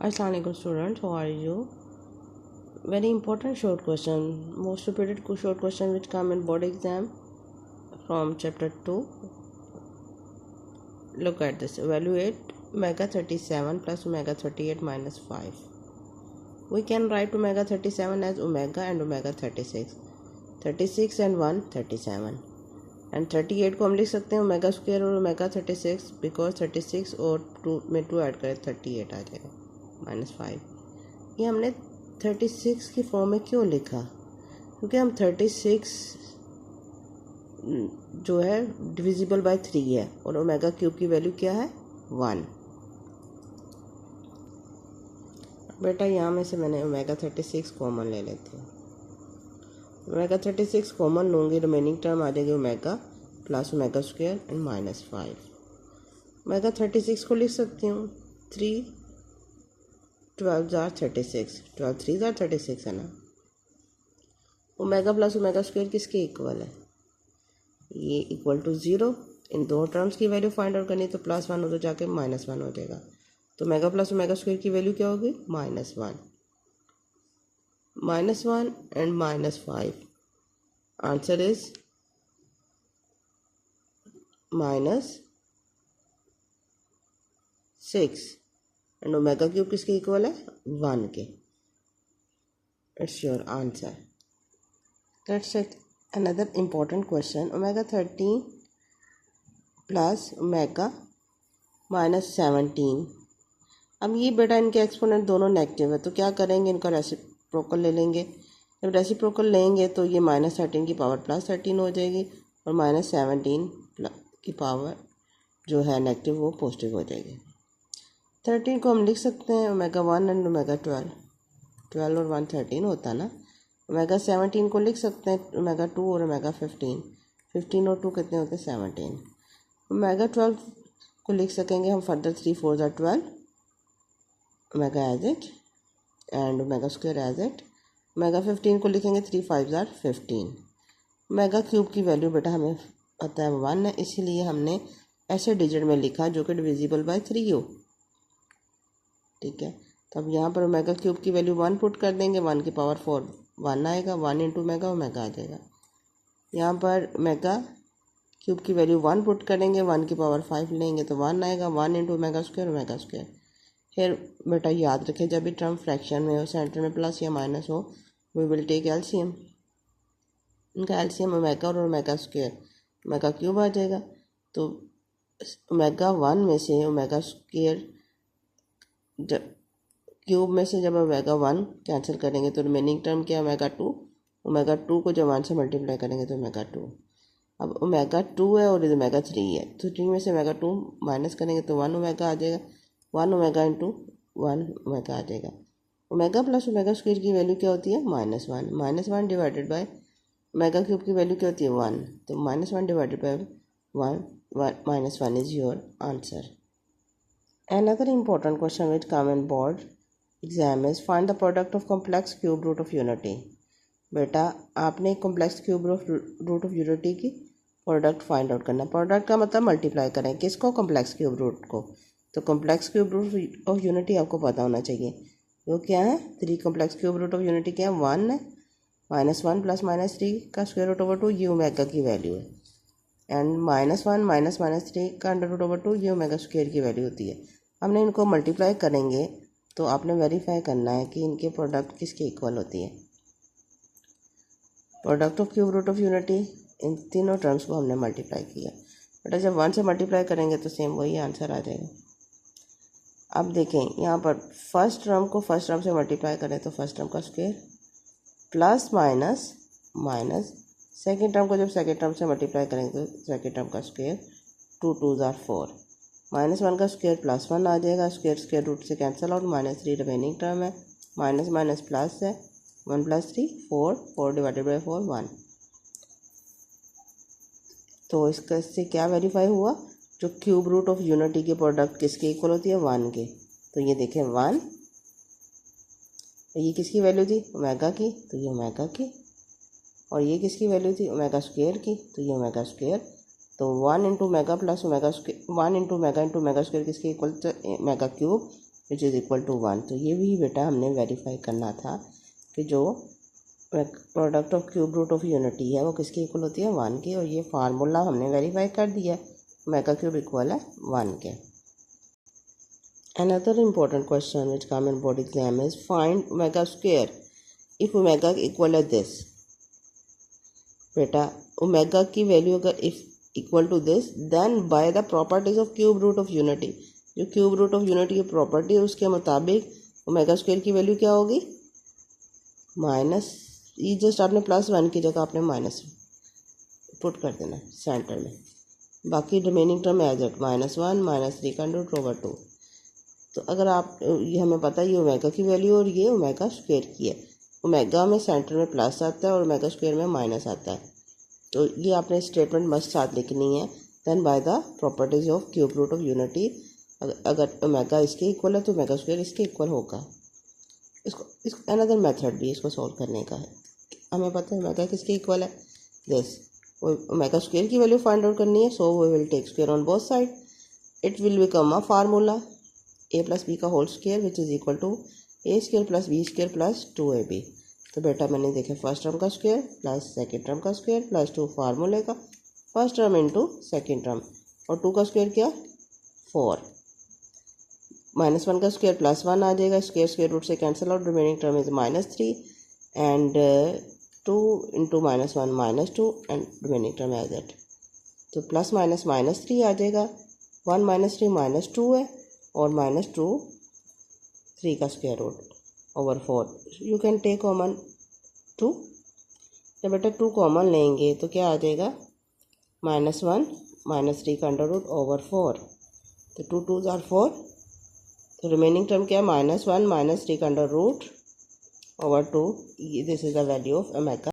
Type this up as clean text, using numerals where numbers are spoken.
Assalamu alaikum students, how are you? Very important short question, most repeated short question which come in board exam from chapter 2. Look at this, evaluate omega 37 plus omega 38 minus 5. We can write omega 37 as omega and omega 36. 36 and 1 37 and 38 को हम लिख सकते हैं omega square और omega 36 because 36 और 2 में 2 add करें 38 आ जाएगा माइनस 5। ये हमने 36 की फॉर्म में क्यों लिखा? क्योंकि हम 36 जो है डिविजिबल बाय 3 है और ओमेगा क्यूब की वैल्यू क्या है 1। बेटा यहाँ में से मैंने ओमेगा 36 कॉमन ले लेती हूँ। ओमेगा 36 कॉमन लूँगी, रिमेनिंग टर्म आ जाएगी omega plus omega square and minus 5। Omega 36 को लिख सकती हूँ 3 12 जार 36, 12 3 जार 36 है ना। ओमेगा प्लस ओमेगा स्क्वायर किसके इक्वल है? ये इक्वल टू 0। इन दो टर्म्स की वैल्यू फाइंड आउट करनी तो +1 हो तो जाके -1 हो जाएगा। तो ओमेगा प्लस ओमेगा स्क्वायर की वैल्यू क्या होगी? -1 and -5। Answer is -6 and omega cube किसके इक्वल है? 1 के। It's your answer. That's it. Another important question, omega 13 plus omega -17। अब ये बेटा इनके एक्सपोनेंट दोनों नेगेटिव है तो क्या करेंगे, इनका रेसिप्रोकल ले लेंगे। जब रेसिप्रोकल लेंगे तो ये -13 की पावर +13 हो जाएगी और -17 की पावर जो है नेगेटिव वो पॉजिटिव हो जाएगी। 13 को हम लिख सकते हैं ओमेगा 1 एंड ओमेगा 12। 12 और 1 13 होता ना। ओमेगा 17 को लिख सकते हैं ओमेगा 2 और ओमेगा 15। 15 और 2 कितने होते हैं? 17। ओमेगा 12 को लिख सकेंगे हम फर्दर 3 4 ज़ा 12 omega as it and omega square as it. Omega 15 को लिखेंगे 3 5 ज़ा 15। ओमेगा क्यूब की वैल्यू बेटा हमें पता है 1 है, इसीलिए हमने ऐसे डिजिट में लिखा जो कि डिविजिबल बाय 3 हो। ठीक है, तो अब यहाँ पर ओमेगा क्यूब की वैल्यू 1 पुट कर देंगे, 1 की पावर 4 1 आएगा, 1 इंटू ओमेगा ओमेगा आ जाएगा। यहाँ पर ओमेगा क्यूब की वैल्यू 1 पुट करेंगे, 1 की पावर 5 लेंगे तो 1 आएगा, 1 इंटू ओमेगा स्क्वायर। फिर बेटा याद रखें जब भी टर्म फ्रैक्शन में हो, सेंटर में प्लस या माइनस हो, वी विल टेक एलसीएम। इनका एलसीएम ओमेगा और ओमेगा स्क्वायर ओमेगा क्यूब आ जाएगा। तो ओमेगा 1 में से ओमेगा स्क्वायर क्यूब में से जब ओमेगा 1 कैंसिल करेंगे तो रिमेनिंग टर्म क्या है? ओमेगा 2 को जब 1 से मल्टीप्लाई करेंगे तो ओमेगा 2। अब ओमेगा 2 है और इधर ओमेगा 3 है तो 3 में से ओमेगा 2 माइनस करेंगे तो 1 ओमेगा आ जाएगा, 1 ओमेगा इंटू 1 ओमेगा आ जाएगा। ओमेगा प्लस ओमेगा स्क्वायर की वैल्यू क्या होती है? -1। -1 डिवाइडेड बाय ओमेगा क्यूब की वैल्यू क्या होती है? 1। तो -1 divided by 1 -1 is your answer. Another important question which come in board exam is find the product of complex cube root of unity। बेटा आपने complex cube root of unity की product find out करना। Product का मतलब multiply करें किसको? complex cube root को। तो complex cube root of unity आपको पता होना चाहिए। वो क्या है? 3 complex cube root of unity क्या है? 1 है, -1 प्लस -3 का स्क्वायर रूट ओवर 2 ये ओमेगा की वैल्यू है, एंड -1 -3 का √2 ये ओमेगा स्क्वायर की वैल्यू होती है। हमने इनको मल्टीप्लाई करेंगे तो आपने वेरीफाई करना है कि इनके प्रोडक्ट किसके इक्वल होती है। Product of cube root of unity, इन तीनों टर्म्स को हमने मल्टीप्लाई किया। बेटा जब 1 से मल्टीप्लाई करेंगे तो सेम वही आंसर आ जाएगा। अब देखें यहाँ पर फर्स्ट टर्म को फर्स्ट टर्म से मल्टीप्लाई करें तो फर्स्ट टर्म का square plus minus minus, second term को जब सेकेंड टर्म से मल्टीप्लाई करेंगे तो सेकेंड टर्म का स्क्वायर 2 2 ज़ा 4, -1 का स्क्वायर +1 आ जाएगा, स्क्वायर रूट से कैंसिल आउट, -3 रिमेनिंग टर्म है, माइनस माइनस प्लस है, 1 + 3 4, 4 डिवाइडेड बाई 4 1। तो इससे क्या वेरीफाई हुआ? जो क्यूब रूट ऑफ यूनिटी की प्रोडक्ट किसके इक्वल होती है? 1 के। तो ये देखें 1, ये किसकी वैल्यू थी? ओमेगा की, तो ये ओमेगा की। और ये किसकी वैल्यू थी? ओमेगा स्क्वायर की, तो ये ओमेगा स्क्वायर। तो 1 into omega plus omega square, 1 into omega square किसके equal? Omega cube. Which is equal to 1। तो ये भी बेटा हमने वेरीफाई करना था कि जो product of cube root of unity है वो किसकी इक्वल होती है, 1 की। और ये फार्मूला हमने वेरीफाई कर दिया, ओमेगा क्यूब इक्वल है 1 के। Another important question which come in board exam is find omega square if omega equal है this। बेटा ओमेगा की वैल्यू अगर if equal to this then by the properties of cube root of unity, जो cube root of unity की property है उसके मुताबिक omega square की वैल्यू क्या होगी, माइनस, ये जस्ट आपने +1 की जगह आपने माइनस पुट कर देना सेंटर में, बाकी रिमेनिंग टर्म एज इट -1 -3 का रूट ओवर 2। तो अगर आप ये हमें पता है ये ओमेगा की वैल्यू और ये ओमेगा स्क्वायर की है, ओमेगा में सेंटर में प्लस आता है और ओमेगा स्क्वायर में माइनस आता है। तो ये आपने स्टेटमेंट मस्ट साथ लिखनी है। Then by the properties of cube root of unity, अगर ओमेगा इसके इक्वल है तो ओमेगा स्क्वायर इसके इक्वल होगा। इसको अनदर मेथड भी इसको सॉल्व करने का है। हमें पता है ओमेगा किसके इक्वल है, दिस, ओमेगा स्क्वायर की वैल्यू फाइंड आउट करनी है। So we will take square on both side, it will become a formula a plus B का whole square which is equal to A square plus B square plus 2ab। तो बेटा मैंने देखे first term का square plus second term का square plus 2 फार्मूले का first term into second term, और 2 का स्क्वायर क्या 4, -1 का स्क्वायर +1 आ जाएगा, स्क्वायर रूट से cancel out, remaining term is -3 and 2 into -1 -2 and remaining term as it. तो प्लस माइनस -3 आ जाएगा, 1 -3 -2 है और -2 3 का square root over 4। You can take common 2। जब बेटा 2 कॉमन लेंगे तो क्या आ जाएगा, -1 -3 का अंडर रूट ओवर 4। तो 2 2s आर 4, तो रिमेनिंग टर्म क्या है, -1 -3 का under root over 2। This is the value of omega.